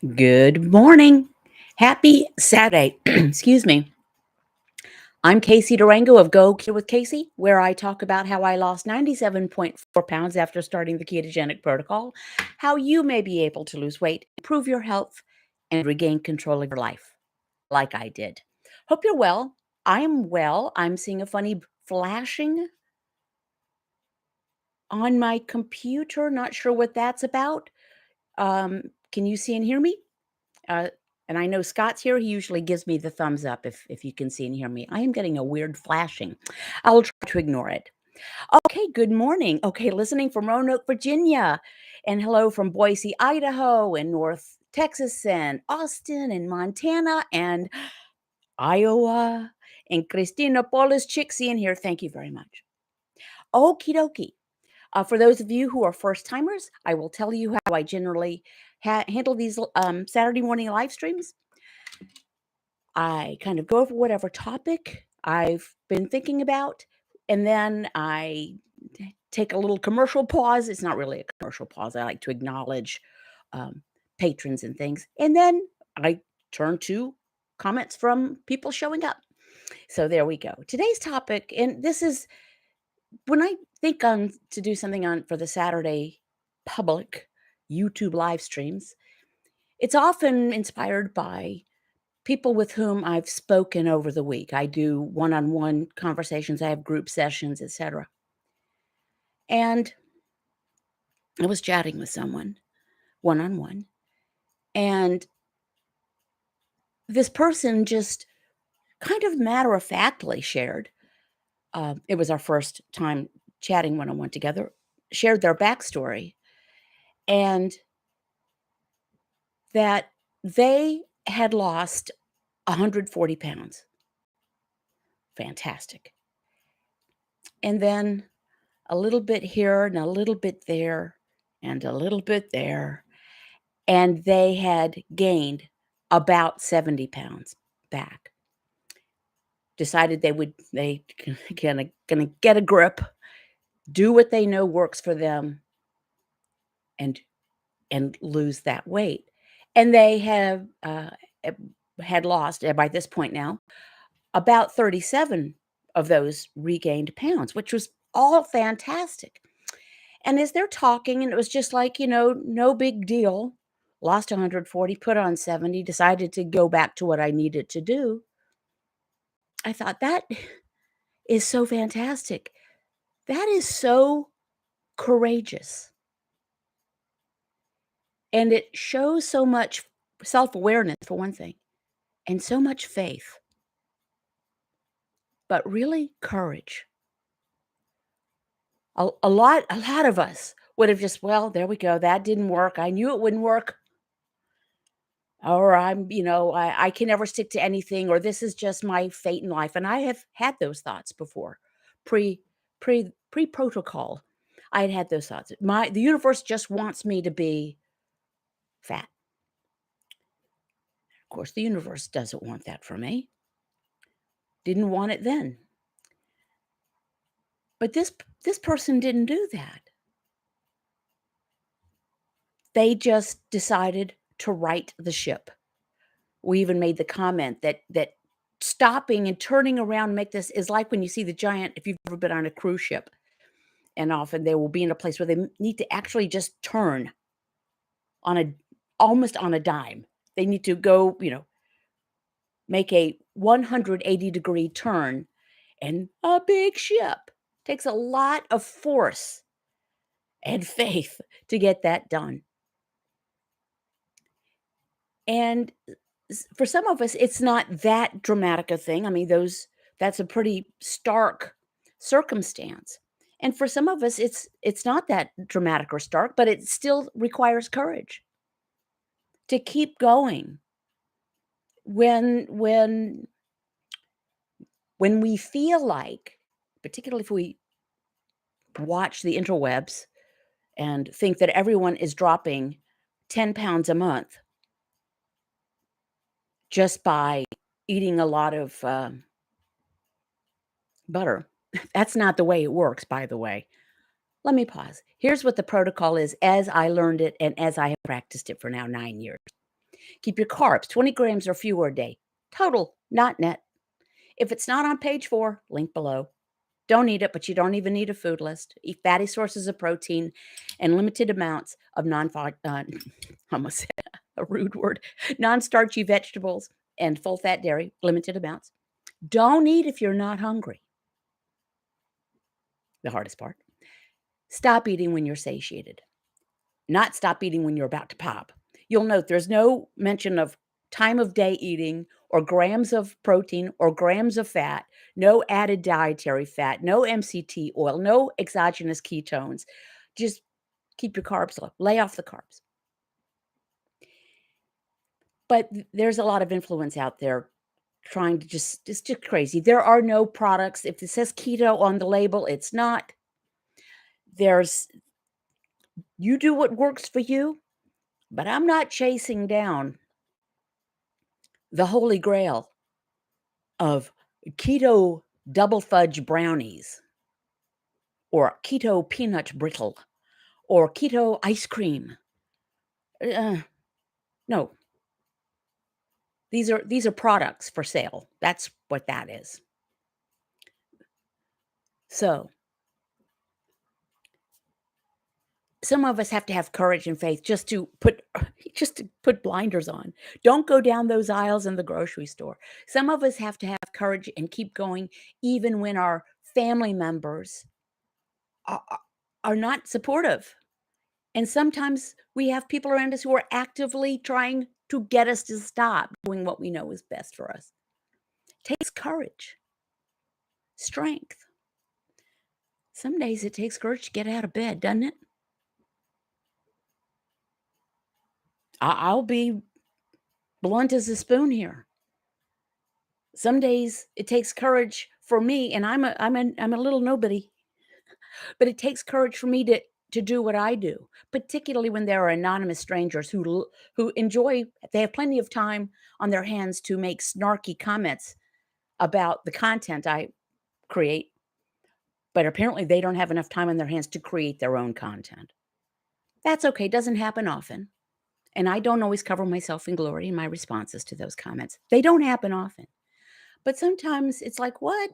Good morning. Happy Saturday. Excuse me. I'm Casey Durango of Go Keto with Casey, where I talk about how I lost 97.4 pounds after starting the ketogenic protocol, how you may be able to lose weight, improve your health, and regain control of your life, like I did. Hope you're well. I am well. I'm seeing a funny flashing on my computer. Not sure what that's about. Can you see and hear me? Uh, and I know Scott's here. He usually gives me the thumbs up if you can see and hear me. I am getting a weird flashing. I will try to ignore it. Okay, good morning. Okay, listening from Roanoke, Virginia. And hello from Boise, Idaho, and North Texas, and Austin, and Montana, and Iowa, and Christina Polis Chixie in here. Thank you very much. Okie dokie. For those of you who are first timers, I will tell you how I generally handle these Saturday morning live streams. I kind of go over whatever topic I've been thinking about, and then I take a little commercial pause. It's not really a commercial pause. I like to acknowledge um, patrons and things. And then I turn to comments from people showing up. So there we go. Today's topic, and this is when I think on to do something on for the Saturday public YouTube live streams, it's often inspired by people with whom I've spoken over the week. I do one-on-one conversations, I have group sessions, etc. And I was chatting with someone one-on-one, and this person just kind of matter-of-factly shared, it was our first time chatting one-on-one together, shared their backstory, and that they had lost 140 pounds. Fantastic. And then a little bit here and a little bit there and a little bit there. And they had gained about 70 pounds back. Decided they gonna get a grip, do what they know works for them, and lose that weight. And they have had lost by this point now about 37 of those regained pounds, which was all fantastic. And as they're talking, and it was just like, no big deal. Lost 140, put on 70, decided to go back to what I needed to do. I thought that is so fantastic. That is so courageous. And it shows so much self awareness, for one thing, and so much faith, but really courage. A lot of us would have just, well, there we go. That didn't work. I knew it wouldn't work. Or I can never stick to anything, or this is just my fate in life. And I have had those thoughts before, pre protocol. I had those thoughts. The universe just wants me to be fat. Of course, the universe doesn't want that for me. Didn't want it then. But this person didn't do that. They just decided to right the ship. We even made the comment that stopping and turning around and make this is like when you see the giant, if you've ever been on a cruise ship, and often they will be in a place where they need to actually just turn almost on a dime. They need to go, make a 180-degree turn, and a big ship takes a lot of force and faith to get that done. And for some of us, it's not that dramatic a thing. I mean, that's a pretty stark circumstance. And for some of us, it's not that dramatic or stark, but it still requires courage to keep going when we feel like, particularly if we watch the interwebs and think that everyone is dropping 10 pounds a month just by eating a lot of butter. That's not the way it works, by the way. Let me pause. Here's what the protocol is as I learned it and as I have practiced it for now 9 years. Keep your carbs 20 grams or fewer a day. Total, not net. If it's not on page 4, link below. Don't eat it, but you don't even need a food list. Eat fatty sources of protein and limited amounts of almost said a rude word, non-starchy vegetables and full-fat dairy, limited amounts. Don't eat if you're not hungry. The hardest part. Stop eating when you're satiated. Not stop eating when you're about to pop. You'll note there's no mention of time of day eating or grams of protein or grams of fat, no added dietary fat, no MCT oil, no exogenous ketones. Just keep your carbs low. Lay off the carbs. But there's a lot of influence out there trying to it's just crazy. There are no products. If it says keto on the label, it's not. You do what works for you, but I'm not chasing down the holy grail of keto double fudge brownies or keto peanut brittle or keto ice cream. No, these are products for sale. That's what that is. So some of us have to have courage and faith just to put blinders on. Don't go down those aisles in the grocery store. Some of us have to have courage and keep going even when our family members are not supportive. And sometimes we have people around us who are actively trying to get us to stop doing what we know is best for us. It takes courage, strength. Some days it takes courage to get out of bed, doesn't it? I'll be blunt as a spoon here. Some days it takes courage for me, and I'm a little nobody, but it takes courage for me to do what I do, particularly when there are anonymous strangers who enjoy. They have plenty of time on their hands to make snarky comments about the content I create, but apparently they don't have enough time on their hands to create their own content. That's okay. It doesn't happen often. And I don't always cover myself in glory in my responses to those comments. They don't happen often. But sometimes it's like, what?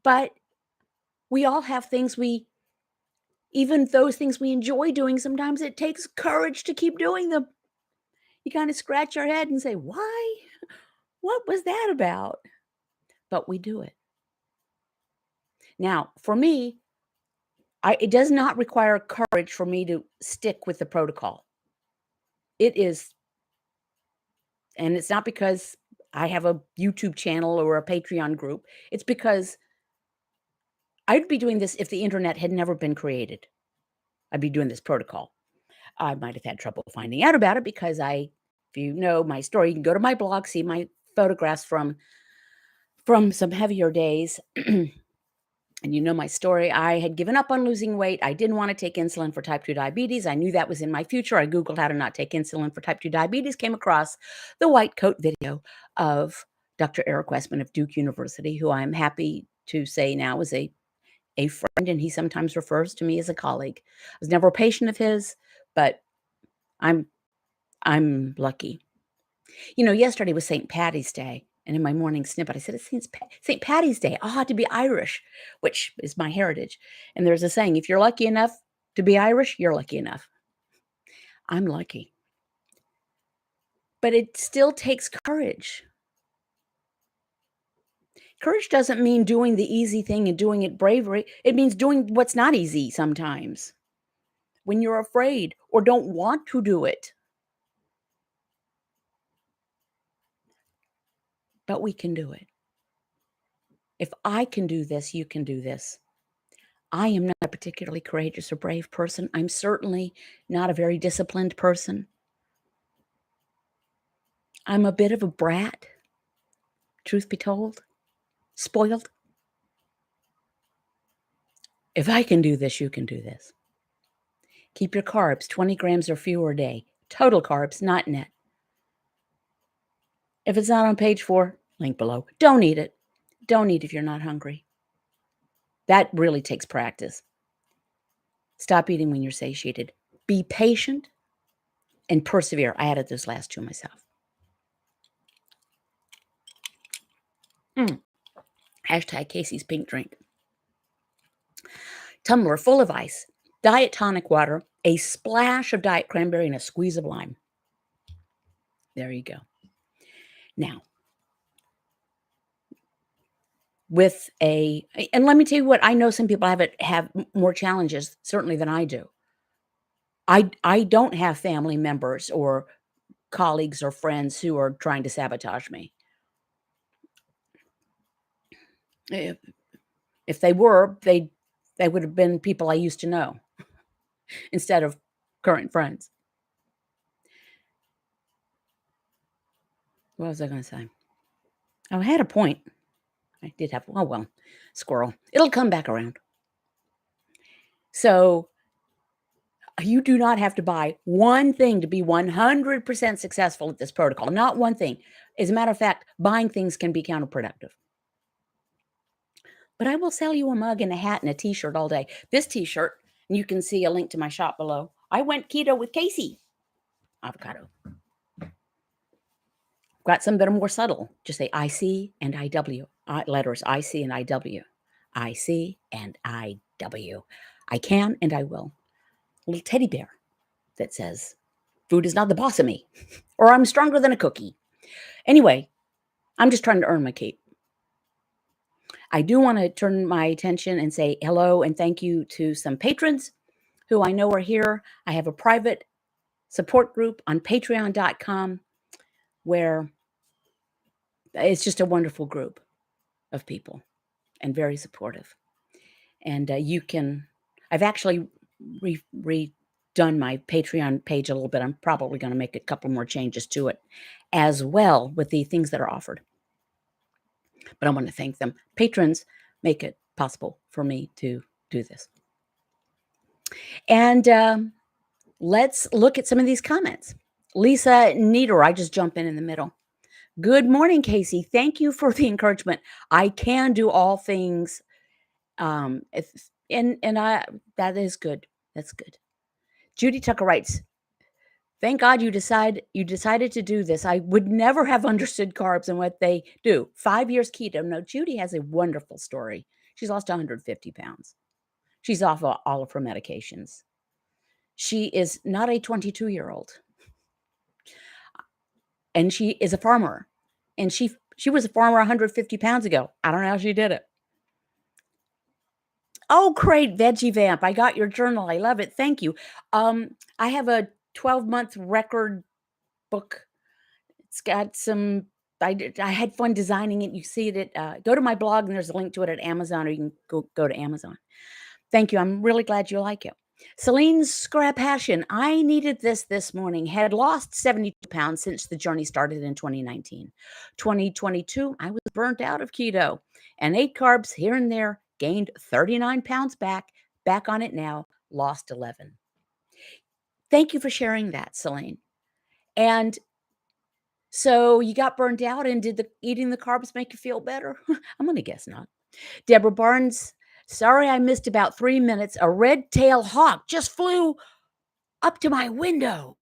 But we all have things even those things we enjoy doing, sometimes it takes courage to keep doing them. You kind of scratch your head and say, why? What was that about? But we do it. Now, for me, it does not require courage for me to stick with the protocol. It is, and it's not because I have a YouTube channel or a Patreon group. It's because I'd be doing this if the internet had never been created. I'd be doing this protocol. I might have had trouble finding out about it because if you know my story, you can go to my blog, see my photographs from some heavier days. And you know my story. I had given up on losing weight. I didn't want to take insulin for type 2 diabetes. I knew that was in my future. I Googled how to not take insulin for type 2 diabetes, came across the white coat video of Dr. Eric Westman of Duke University, who I'm happy to say now is a friend, and he sometimes refers to me as a colleague. I was never a patient of his, but I'm lucky. Yesterday was St. Patty's Day, and in my morning snippet, I said, it's St. Patty's Day. I ought to be Irish, which is my heritage. And there's a saying, if you're lucky enough to be Irish, you're lucky enough. I'm lucky. But it still takes courage. Courage doesn't mean doing the easy thing and doing it bravery. It means doing what's not easy sometimes when you're afraid or don't want to do it. But we can do it. If I can do this, you can do this. I am not a particularly courageous or brave person. I'm certainly not a very disciplined person. I'm a bit of a brat, truth be told, spoiled. If I can do this, you can do this. Keep your carbs 20 grams or fewer a day. Total carbs, not net. If it's not on page 4, link below. Don't eat it. Don't eat if you're not hungry. That really takes practice. Stop eating when you're satiated. Be patient and persevere. I added those last two myself. Hashtag Casey's pink drink. Tumbler full of ice, diet tonic water, a splash of diet cranberry, and a squeeze of lime. There you go. Now, and let me tell you what, I know some people have more challenges, certainly, than I do. I don't have family members or colleagues or friends who are trying to sabotage me. If they were, they would have been people I used to know instead of current friends. What was I going to say? Oh, I had a point. I did have, oh well, squirrel. It'll come back around. So you do not have to buy one thing to be 100% successful at this protocol. Not one thing. As a matter of fact, buying things can be counterproductive. But I will sell you a mug and a hat and a t-shirt all day. This t-shirt, and you can see a link to my shop below. I went keto with Casey. Avocado. Got some that are more subtle. Just say IC and IW. Letters IC and IW. IC and IW. I can and I will. A little teddy bear that says, food is not the boss of me, or I'm stronger than a cookie. Anyway, I'm just trying to earn my keep. I do want to turn my attention and say hello and thank you to some patrons who I know are here. I have a private support group on patreon.com where it's just a wonderful group of people and very supportive. And I've actually redone my Patreon page a little bit. I'm probably going to make a couple more changes to it as well with the things that are offered. But I want to thank them. Patrons make it possible for me to do this. And let's look at some of these comments. Lisa Nieder, I just jump in the middle. Good morning, Casey. Thank you for the encouragement. I can do all things. That is good. That's good. Judy Tucker writes, thank God you decided to do this. I would never have understood carbs and what they do. 5 years keto. No, Judy has a wonderful story. She's lost 150 pounds. She's off all of her medications. She is not a 22-year-old. And she is a farmer. And she was a farmer 150 pounds ago. I don't know how she did it. Oh, great. Veggie Vamp. I got your journal. I love it. Thank you. I have a 12-month record book. It's got some, I had fun designing it. You see it at, go to my blog and there's a link to it at Amazon, or you can go to Amazon. Thank you. I'm really glad you like it. Celine's Scrap Passion. I needed this morning. Had lost 72 pounds since the journey started in 2019. 2022, I was burnt out of keto and ate carbs here and there, gained 39 pounds back on it now, lost 11. Thank you for sharing that, Celine. And so you got burnt out, and did eating the carbs make you feel better? I'm going to guess not. Deborah Barnes, sorry I missed about 3 minutes. A red-tailed hawk just flew up to my window.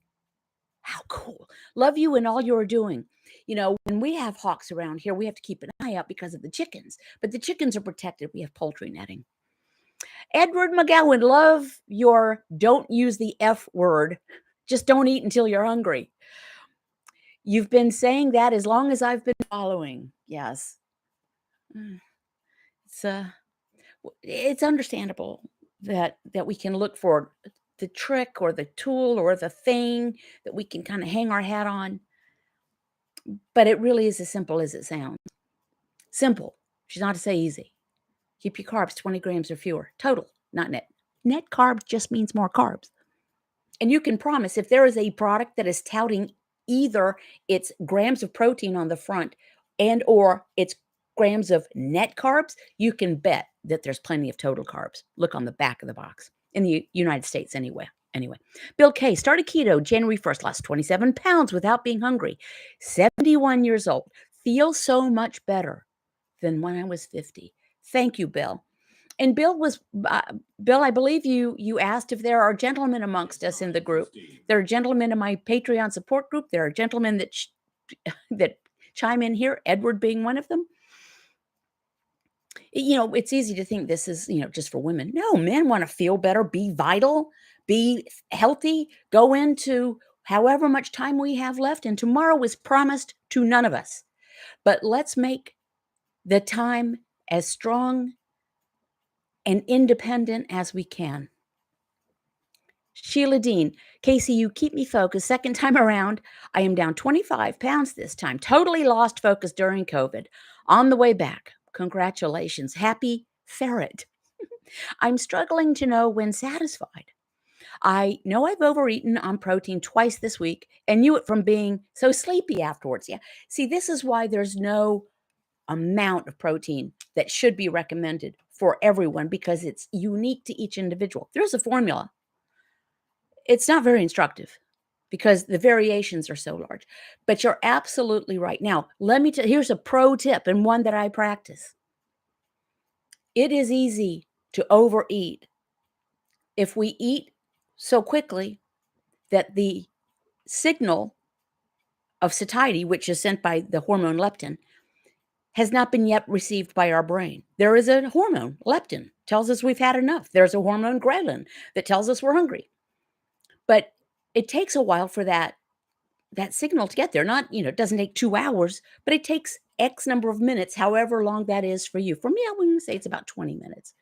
How cool. Love you and all you're doing. You know, when we have hawks around here, we have to keep an eye out because of the chickens. But the chickens are protected. We have poultry netting. Edward McGowan, love your don't use the F word. Just don't eat until you're hungry. You've been saying that as long as I've been following. Yes. It's understandable that we can look for the trick or the tool or the thing that we can kind of hang our hat on. But it really is as simple as it sounds. Simple. She's not to say easy. Keep your carbs 20 grams or fewer. Total, not net. Net carbs just means more carbs. And you can promise if there is a product that is touting either its grams of protein on the front and or its grams of net carbs, you can bet that there's plenty of total carbs. Look on the back of the box. In the United States anyway. Bill K. started keto January 1st, lost 27 pounds without being hungry. 71 years old. Feels so much better than when I was 50. Thank you, Bill. And Bill, I believe you asked if there are gentlemen amongst us in the group. There are gentlemen in my Patreon support group. There are gentlemen that chime in here, Edward being one of them. It's easy to think this is, just for women. No, men want to feel better, be vital, be healthy, go into however much time we have left. And tomorrow is promised to none of us. But let's make the time as strong and independent as we can. Sheila Dean, Casey, you keep me focused. Second time around, I am down 25 pounds this time. Totally lost focus during COVID. On the way back. Congratulations. Happy ferret. I'm struggling to know when satisfied. I know I've overeaten on protein twice this week and knew it from being so sleepy afterwards. Yeah. See, this is why there's no amount of protein that should be recommended for everyone because it's unique to each individual. There's a formula. It's not very instructive because the variations are so large. But you're absolutely right. Now, let me tell you, here's a pro tip and one that I practice. It is easy to overeat if we eat so quickly that the signal of satiety, which is sent by the hormone leptin, has not been yet received by our brain. There is a hormone, leptin, tells us we've had enough. There's a hormone, ghrelin, that tells us we're hungry. But it takes a while for that signal to get there. Not, it doesn't take 2 hours, but it takes X number of minutes, however long that is for you. For me, I wouldn't say it's about 20 minutes.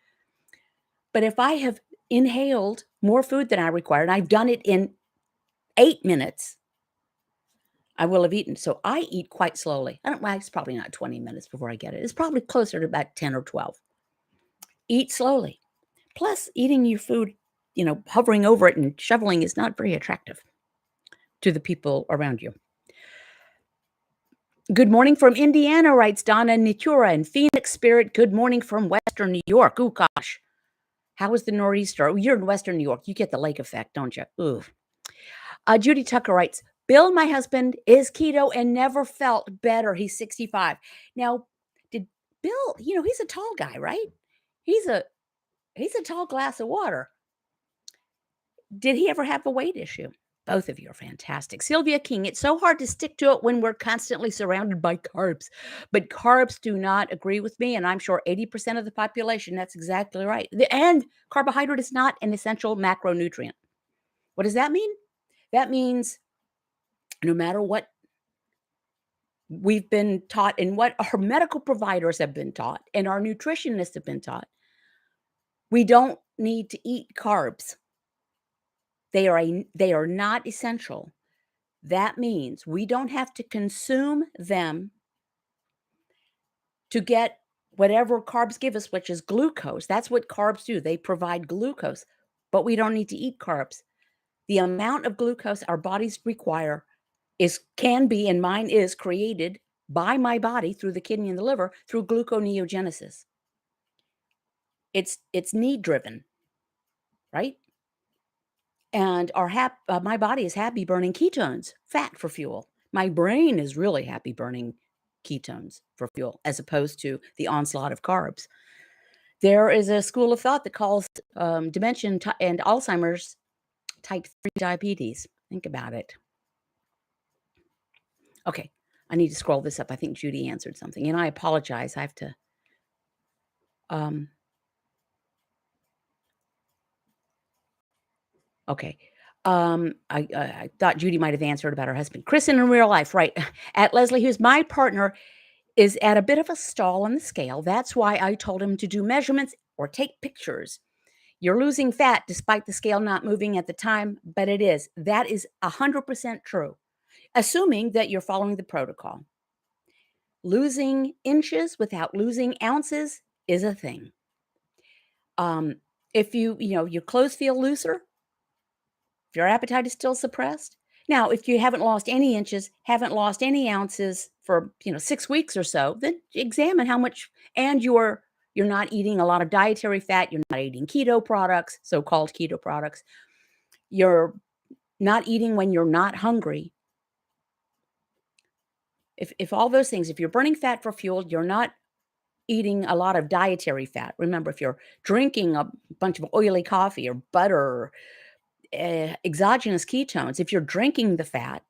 But if I have inhaled more food than I require, and I've done it in 8 minutes, I will have eaten. So I eat quite slowly. It's probably not 20 minutes before I get it. It's probably closer to about 10 or 12. Eat slowly. Plus, eating your food, hovering over it and shoveling is not very attractive to the people around you. Good morning from Indiana, writes Donna Natura, and Phoenix Spirit. Good morning from Western New York. Ooh, gosh. How is the nor'easter? Oh, you're in Western New York. You get the lake effect, don't you? Ooh. Judy Tucker writes, Bill, my husband, is keto and never felt better. He's 65. Now, did Bill, he's a tall guy, right? He's a tall glass of water. Did he ever have a weight issue? Both of you are fantastic. Sylvia King, it's so hard to stick to it when we're constantly surrounded by carbs. But carbs do not agree with me, and I'm sure 80% of the population, that's exactly right. And carbohydrate is not an essential macronutrient. What does that mean? That means no matter what we've been taught and what our medical providers have been taught and our nutritionists have been taught, we don't need to eat carbs. They are not essential. That means we don't have to consume them to get whatever carbs give us, which is glucose. That's what carbs do. They provide glucose, but we don't need to eat carbs. The amount of glucose our bodies require can be, and mine is, created by my body through the kidney and the liver through gluconeogenesis. It's need driven, right? And my body is happy burning ketones, fat for fuel. My brain is really happy burning ketones for fuel, as opposed to the onslaught of carbs. There is a school of thought that calls dementia and Alzheimer's type 3 diabetes. Think about it. Okay, I need to scroll this up. I think Judy answered something, and I apologize. I have to. Okay. I thought Judy might have answered about her husband. Kristen in real life, right? At Leslie, who's my partner, is at a bit of a stall on the scale. That's why I told him to do measurements or take pictures. You're losing fat despite the scale not moving at the time, but it is. That is 100% true, assuming that you're following the protocol. Losing inches without losing ounces is a thing. If your clothes feel looser, if your appetite is still suppressed. Now, if you haven't lost any inches, haven't lost any ounces for 6 weeks or so, then examine how much, and you're not eating a lot of dietary fat, you're not eating keto products, so-called keto products. You're not eating when you're not hungry. If all those things, if you're burning fat for fuel, you're not eating a lot of dietary fat. Remember, if you're drinking a bunch of oily coffee or butter or exogenous ketones, if you're drinking the fat,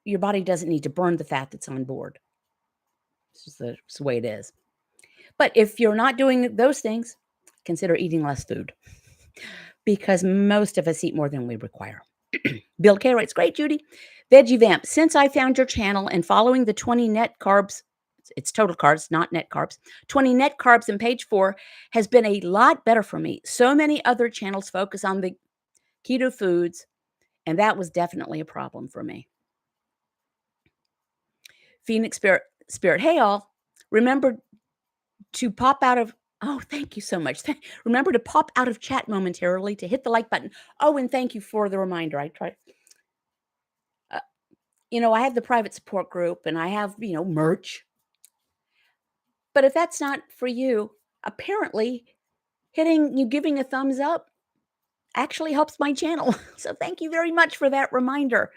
your body doesn't need to burn the fat that's on board. It's the way it is. But if you're not doing those things, consider eating less food because most of us eat more than we require. Bill K writes, great, Judy. Veggie Vamp, since I found your channel and following the 20 net carbs, it's total carbs, not net carbs, 20 net carbs in page 4 has been a lot better for me. So many other channels focus on the keto foods, and that was definitely a problem for me. Phoenix Spirit, hey all, remember to pop out of, oh, thank you so much. Remember to pop out of chat momentarily to hit the like button. Oh, and thank you for the reminder. I tried. I have the private support group and I have, merch. But if that's not for you, apparently giving a thumbs up actually helps my channel. So thank you very much for that reminder.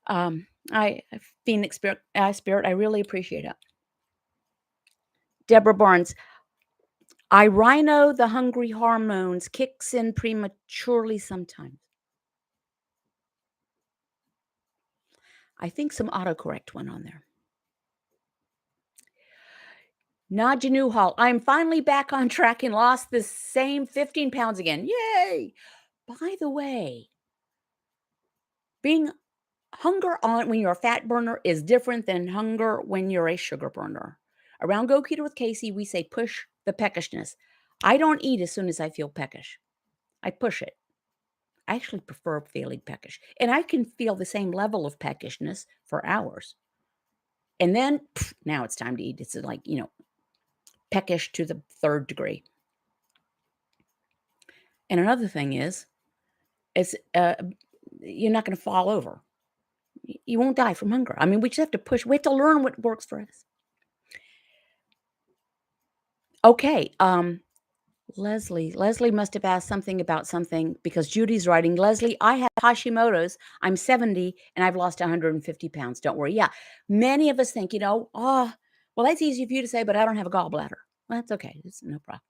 I Phoenix Spirit, I really appreciate it. Deborah Barnes, I rhino the hungry hormones kicks in prematurely sometimes. I think some autocorrect went on there. Nadja Newhall, I'm finally back on track and lost the same 15 pounds again. Yay! By the way, being hunger on when you're a fat burner is different than hunger when you're a sugar burner. Around Go Keto with Casey, we say push the peckishness. I don't eat as soon as I feel peckish. I push it. I actually prefer feeling peckish. And I can feel the same level of peckishness for hours. And then, now it's time to eat. It's like, peckish to the 3rd degree. And another thing is, you're not going to fall over. You won't die from hunger. I mean, we just have to push. We have to learn what works for us. Okay. Leslie must have asked something about something because Judy's writing, Leslie, I have Hashimoto's. I'm 70 and I've lost 150 pounds. Don't worry. Yeah. Many of us think, well, that's easy for you to say, but I don't have a gallbladder. Well, that's okay. It's no problem.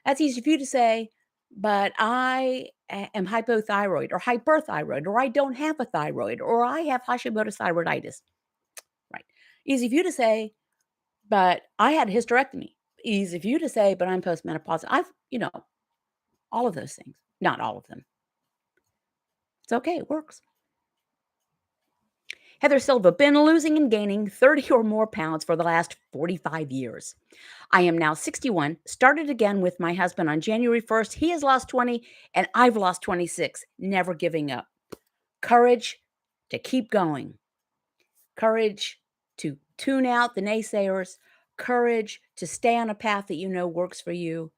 That's easy for you to say, but I am hypothyroid or hyperthyroid, or I don't have a thyroid, or I have Hashimoto's thyroiditis. Right. Easy for you to say, but I had a hysterectomy. Easy for you to say, but I'm postmenopausal. I've, all of those things. Not all of them. It's okay. It works. Heather Silva, been losing and gaining 30 or more pounds for the last 45 years. I am now 61, started again with my husband on January 1st. He has lost 20 and I've lost 26, never giving up. Courage to keep going. Courage to tune out the naysayers. Courage to stay on a path that you know works for you.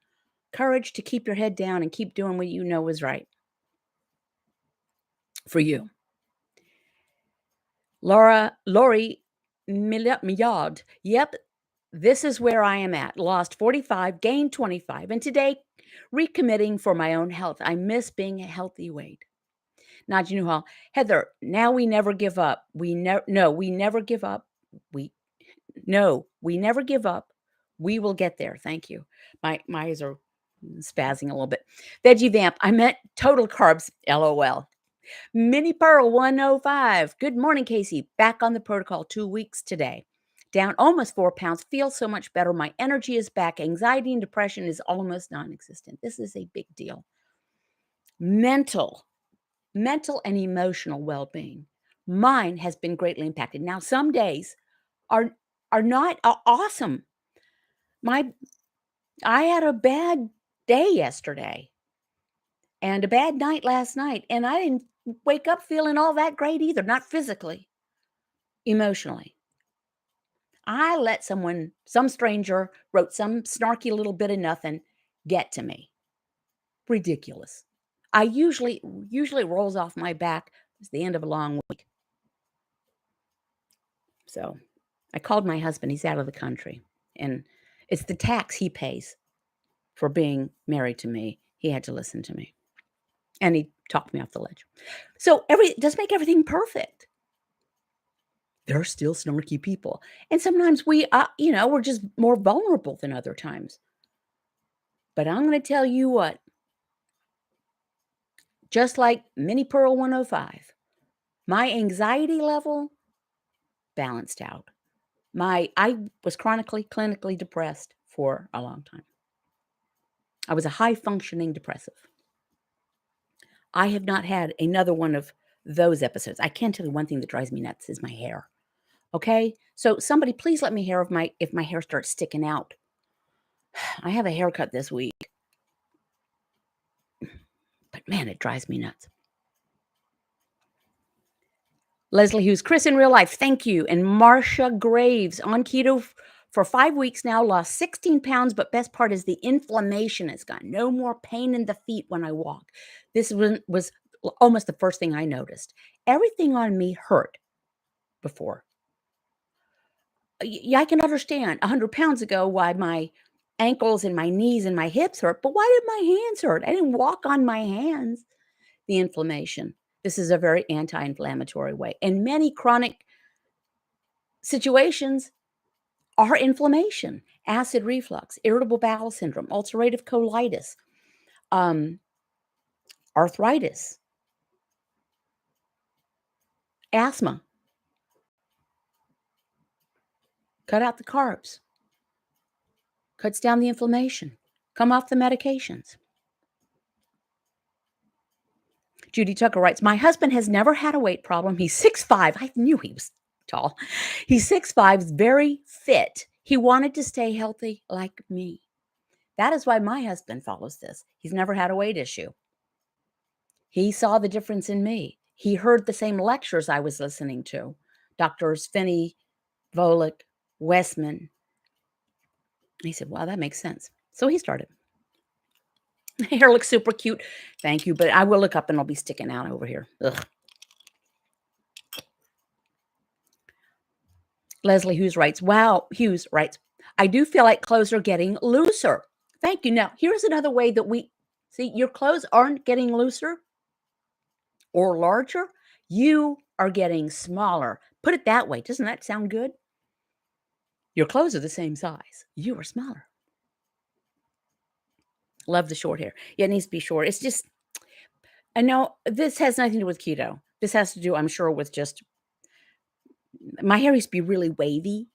Courage to keep your head down and keep doing what you know is right for you. Lori Millard. Yep, this is where I am at. Lost 45, gained 25, and today recommitting for my own health. I miss being a healthy weight. Nadja Newhall. Heather, now we never give up. We never give up. We never give up. We will get there. Thank you. My eyes are spazzing a little bit. Veggie Vamp. I meant total carbs. LOL. Mini Pearl 105. Good morning, Casey. Back on the protocol 2 weeks today. Down almost 4 pounds. Feel so much better. My energy is back. Anxiety and depression is almost non-existent. This is a big deal. Mental and emotional well-being. Mine has been greatly impacted. Now, some days are not awesome. I had a bad day yesterday and a bad night last night, and I didn't wake up feeling all that great either, not physically, emotionally. I let some stranger wrote some snarky little bit of nothing get to me. Ridiculous. I usually rolls off my back. It's the end of a long week. So I called my husband. He's out of the country. And it's the tax he pays for being married to me. He had to listen to me. And he talked me off the ledge. So it does make everything perfect. They're still snarky people. And sometimes we're just more vulnerable than other times. But I'm going to tell you what, just like Mini Pearl 105, my anxiety level balanced out. I was chronically, clinically depressed for a long time. I was a high functioning depressive. I have not had another one of those episodes. I can tell you one thing that drives me nuts is my hair. Okay? So somebody please let me hear if my hair starts sticking out. I have a haircut this week. But man, it drives me nuts. Leslie Hughes, Chris in real life, thank you. And Marcia Graves on keto for 5 weeks now, lost 16 pounds, but best part is the inflammation is gone. No more pain in the feet when I walk. This was almost the first thing I noticed. Everything on me hurt before. Yeah, I can understand 100 pounds ago why my ankles and my knees and my hips hurt, but why did my hands hurt? I didn't walk on my hands. The inflammation. This is a very anti-inflammatory way. And many chronic situations are inflammation, acid reflux, irritable bowel syndrome, ulcerative colitis, um, arthritis, asthma. Cut out the carbs. Cuts down the inflammation. Come off the medications. Judy Tucker writes, my husband has never had a weight problem. He's 6'5". I knew he was tall. He's 6'5", very fit. He wanted to stay healthy like me. That is why my husband follows this. He's never had a weight issue. He saw the difference in me. He heard the same lectures I was listening to. Doctors Finney, Volek, Westman. He said, wow, that makes sense. So he started. Hair looks super cute. Thank you. But I will look up and I'll be sticking out over here. Ugh. Leslie Hughes writes, I do feel like clothes are getting looser. Thank you. Now, here's another way that we see your clothes aren't getting looser or larger. You are getting smaller. Put it that way. Doesn't that sound good? Your clothes are the same size. You are smaller. Love the short hair. Yeah, it needs to be short. It's just, I know this has nothing to do with keto. This has to do, I'm sure, with just, my hair used to be really wavy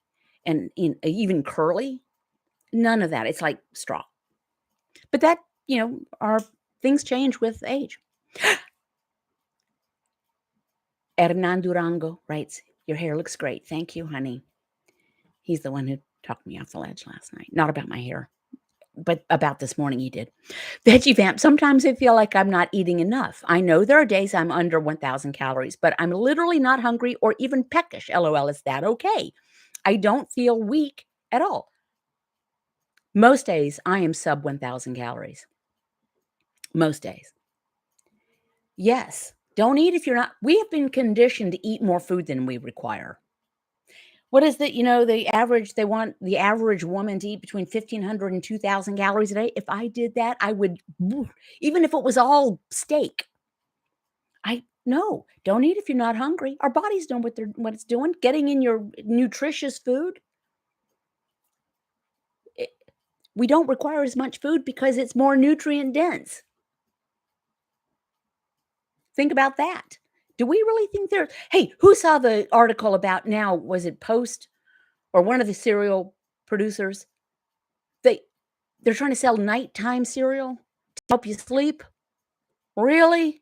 and even curly. None of that. It's like straw. But that, our things change with age. Hernan Durango writes, your hair looks great. Thank you, honey. He's the one who talked me off the ledge last night. Not about my hair, but about this morning he did. Veggie Vamp, sometimes I feel like I'm not eating enough. I know there are days I'm under 1,000 calories, but I'm literally not hungry or even peckish. LOL, is that okay? I don't feel weak at all. Most days I am sub 1,000 calories. Most days. Yes. Don't eat if you're not. We have been conditioned to eat more food than we require. What is the average? They want the average woman to eat between 1,500 and 2,000 calories a day. If I did that, I would, even if it was all steak. No, don't eat if you're not hungry. Our bodies know what it's doing. Getting in your nutritious food. We don't require as much food because it's more nutrient dense. Think about that. Do we really think hey, who saw the article about now, was it Post or one of the cereal producers? They're trying to sell nighttime cereal to help you sleep. Really?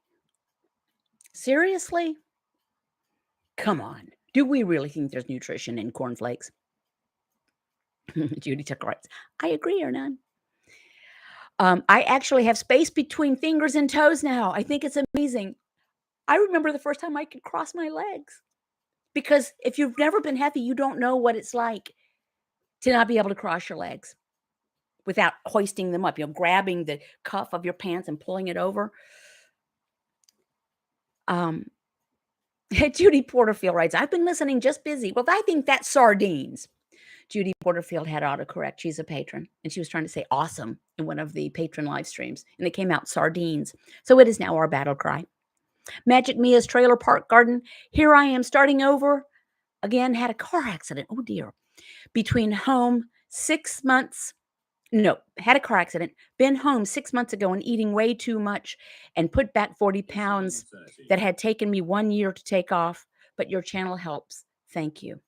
Seriously? Come on. Do we really think there's nutrition in cornflakes? Judy Tucker writes, I agree or none. I actually have space between fingers and toes now. I think it's amazing. I remember the first time I could cross my legs. Because if you've never been heavy, you don't know what it's like to not be able to cross your legs without hoisting them up, grabbing the cuff of your pants and pulling it over. Judy Porterfield writes, I've been listening, just busy. Well, I think that's sardines. Judy Porterfield had autocorrect. She's a patron, and she was trying to say awesome in one of the patron live streams, and it came out sardines. So it is now our battle cry. Magic Mia's Trailer Park Garden. Here I am starting over. again, had a car accident. Oh dear. Between home 6 months no, had a car accident, been home 6 months ago and eating way too much and put back 40 pounds that had taken me 1 year to take off, but your channel helps. Thank you.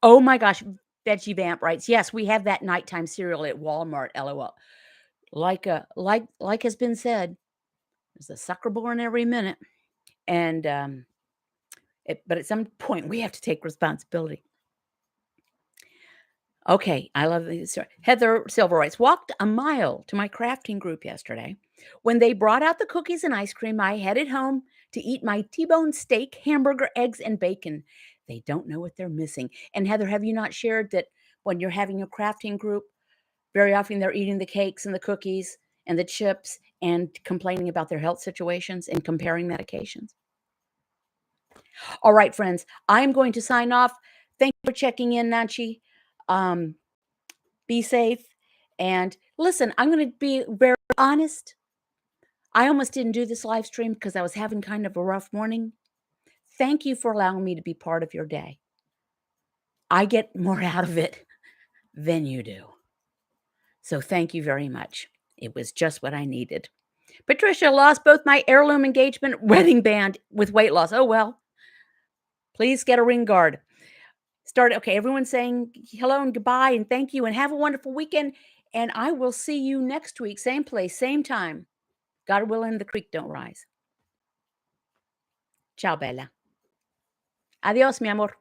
Oh my gosh, Veggie Vamp writes, "Yes, we have that nighttime cereal at Walmart, LOL." Like has been said, there's a sucker born every minute, and, but at some point, we have to take responsibility. Okay, I love these. Heather Silver writes, "Walked a mile to my crafting group yesterday. When they brought out the cookies and ice cream, I headed home to eat my T-bone steak, hamburger, eggs, and bacon. They don't know what they're missing." And Heather, have you not shared that when you're having a crafting group, very often they're eating the cakes and the cookies and the chips and complaining about their health situations and comparing medications? All right, friends, I'm going to sign off. Thank you for checking in, Nachi. Um, be safe. And listen, I'm going to be very honest. I almost didn't do this live stream because I was having kind of a rough morning. Thank you for allowing me to be part of your day. I get more out of it than you do. So thank you very much. It was just what I needed. Patricia lost both my heirloom engagement wedding band with weight loss. Oh, well, please get a ring guard. Okay, everyone's saying hello and goodbye and thank you and have a wonderful weekend. And I will see you next week, same place, same time. God willing, the creek don't rise. Ciao, Bella. Adios, mi amor.